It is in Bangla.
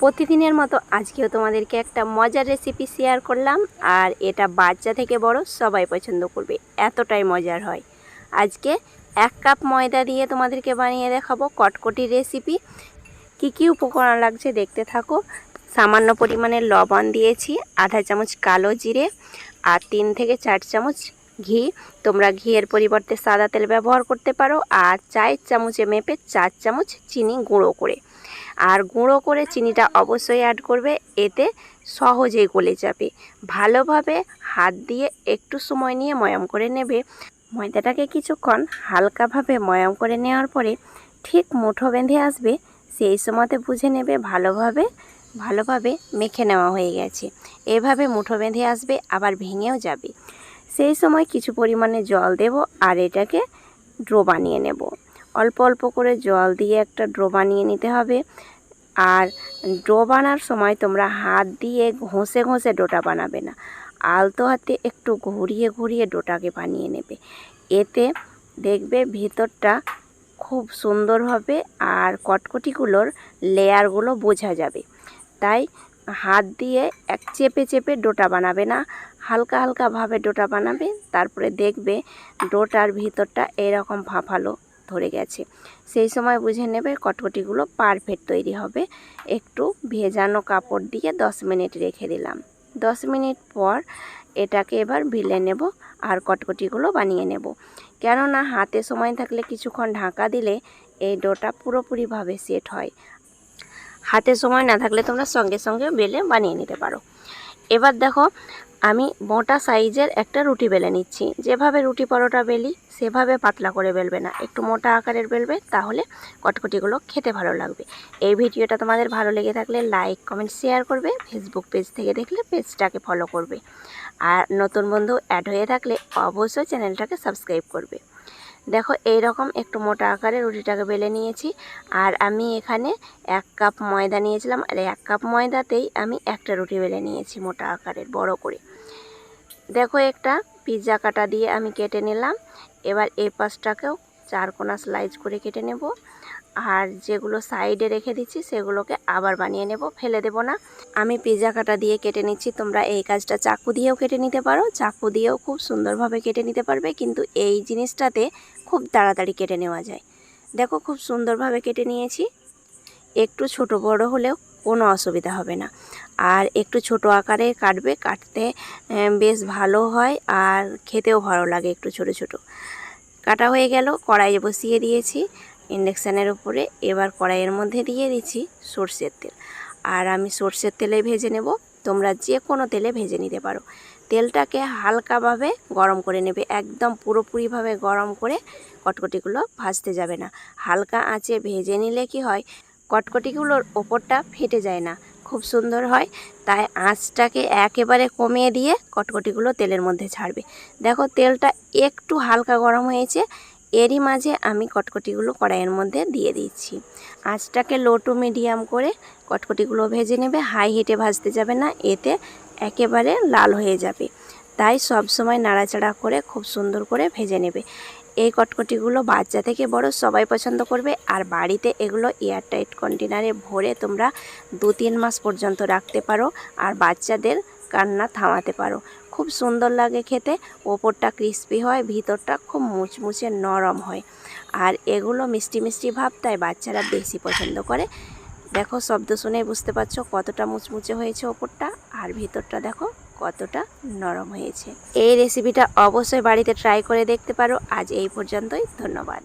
প্রতিদিনের মতো আজকেও তোমাদেরকে একটা মজার রেসিপি শেয়ার করলাম। আর এটা বাচ্চা থেকে বড় সবাই পছন্দ করবে, এতটাই মজার হয়। আজকে 1 কাপ ময়দা দিয়ে তোমাদেরকে বানিয়ে দেখাবো কটকটি রেসিপি। কি উপকরণ লাগছে দেখতে থাকো। সামান্য পরিমাণে লবণ দিয়েছি, আধা চামচ কালো জিরে, আর 3 থেকে 4 চামচ ঘি। তোমরা ঘিয়ের পরিবর্তে সাদা তেল ব্যবহার করতে পারো। আর 4 চামচে মেপে 4 চামচ চিনি গুঁড়ো করে, আর গুঁড়ো করে চিনিটা অবশ্যই অ্যাড করবে, এতে সহজেই গলে যাবে। ভালোভাবে হাত দিয়ে একটু সময় নিয়ে ময়াম করে নেবে। ময়দাটাকে কিছুক্ষণ হালকাভাবে ময়াম করে নেওয়ার পরে ঠিক মুঠো বেঁধে আসবে, সেই সময়তে বুঝে নেবে ভালোভাবে মেখে নেওয়া হয়ে গেছে। এভাবে মুঠো বেঁধে আসবে, আবার ভেঙেও যাবে। সেই সময় কিছু পরিমাণে জল দেব, আর এটাকে ডো বানিয়ে নেব। অল্প অল্প করে জল দিয়ে একটা ডো বানিয়ে নিতে হবে। আর ডো বানার সময় তোমরা হাত দিয়ে ঘষে ঘষে ডোটা বানাবে না, আলতো হাতে একটু ঘুরিয়ে ডোটাকে বানিয়ে নেবে। এতে দেখবে ভিতরটা খুব সুন্দর হবে, আর কটকটিগুলোর লেয়ারগুলো বোঝা যাবে। তাই হাত দিয়ে চেপে ডোটা বানাবে না, হালকাভাবে ডোটা বানাবে। তারপরে দেখবে ডোটার ভিতরটা এরকম ফাঁপালো ধরে গেছে, সেই সময় বুঝে নেবে কটকটিগুলো পারফেক্ট তৈরি হবে। একটু ভেজানো কাপড় দিয়ে 10 মিনিট রেখে দিলাম। 10 মিনিট পর এটাকে এবার বেলে নেব, আর কটকটিগুলো বানিয়ে নেব। কেননা হাতে সময় থাকলে কিছুক্ষণ ঢাকা দিলে এই ডোটা পুরোপুরিভাবে সেট হয়। হাতে সময় না থাকলে তোমরা সঙ্গে সঙ্গে বেলে বানিয়ে নিতে পারো। এবার দেখো, আমি মোটা সাইজের একটা রুটি বেলে নিচ্ছি। যেভাবে রুটি পরোটা বেলি সেভাবে পাতলা করে বেলবে না, একটু মোটা আকারের বেলবে, তাহলে কটকটিগুলো খেতে ভালো লাগবে। এই ভিডিওটা তোমাদের ভালো লেগে থাকলে লাইক কমেন্ট শেয়ার করবে। ফেসবুক পেজ থেকে দেখলে পেজটাকে ফলো করবে, আর নতুন বন্ধু অ্যাড হয়ে থাকলে অবশ্যই চ্যানেলটাকে সাবস্ক্রাইব করবে। দেখো এইরকম একটু মোটা আকারে রুটিটাকে বেলে নিয়েছি। আর আমি এখানে 1 কাপ ময়দা নিয়েছিলাম, আর 1 কাপ ময়দাতেই আমি একটা রুটি বেলে নিয়েছি মোটা আকারের বড় করে। দেখো একটা পিৎজা কাটা দিয়ে আমি কেটে নিলাম। এবার এই পাশটাকেও 4 কোনা স্লাইস করে কেটে নেব, আর যেগুলো সাইডে রেখে দিচ্ছি সেগুলোকে আবার বানিয়ে নেব, ফেলে দেব না। আমি পিৎজা কাটা দিয়ে কেটে নিচ্ছি, তোমরা এই কাজটা চাকু দিয়েও কেটে নিতে পারো, চাকু দিয়েও খুব সুন্দরভাবে কেটে নিতে পারবে, কিন্তু এই জিনিসটাতে খুব তাড়াতাড়ি কেটে নেওয়া যায়। দেখো খুব সুন্দরভাবে কেটে নিয়েছি। একটু ছোট বড় হলেও কোনো অসুবিধা হবে না। আর একটু ছোট আকারে কাটবে, কাটতে বেশ ভালো হয়, আর খেতেও ভালো লাগে একটু ছোট ছোট। কাটা হয়ে গেল, কড়াই বসিয়ে দিয়েছি ইন্ডাকশানের উপরে। এবার কড়াইয়ের মধ্যে দিয়ে দিচ্ছি সরষের তেল, আর আমি সরষের তেলে ভেজে নেব। তোমরা যে কোনো তেলে ভেজে নিতে পারো। তেলটাকে হালকাভাবে গরম করে নেবে, একদম পুরোপুরিভাবে গরম করে কটকটিগুলো ভাজতে যাবে না। হালকা আঁচে ভেজে নিলে কি হয়, কটকটিগুলোর ওপরটা ফেটে যায় না, খুব সুন্দর হয়। তাই আঁচটাকে একেবারে কমিয়ে দিয়ে কটকটিগুলো তেলের মধ্যে ছাড়বে। দেখো তেলটা একটু হালকা গরম হয়েছে, এরই মাঝে আমি কটকটিগুলো কড়াইয়ের মধ্যে দিয়ে দিচ্ছি। আঁচটাকে লো টু মিডিয়াম করে কটকটিগুলো ভেজে নেবে, হাই হিটে ভাজতে যাবে না, এতে একেবারে লাল হয়ে যাবে। তাই সব সময় নাড়াচাড়া করে খুব সুন্দর করে ভেজে নেবে। এই কটকটিগুলো বাচ্চা থেকে বড় সবাই পছন্দ করবে। আর বাড়িতে এগুলো এয়ারটাইট কন্টেনারে ভরে তোমরা 2-3 মাস পর্যন্ত রাখতে পারো, আর বাচ্চাদের কান্না থামাতে পারো। খুব সুন্দর লাগে খেতে, ওপরটা ক্রিস্পি হয়, ভিতরটা খুব মুচমুচে নরম হয়। আর এগুলো মিষ্টি মিষ্টি ভাব, তাই বাচ্চারা বেশি পছন্দ করে। দেখো শব্দ শুনে বুঝতে পারছো কতটা মুচমুচে হয়েছে ওপরটা, আর ভিতরটা দেখো কতটা নরম হয়েছে। এই রেসিপিটা অবশ্যই বাড়িতে ট্রাই করে দেখতে পারো। আজ এই পর্যন্তই, ধন্যবাদ।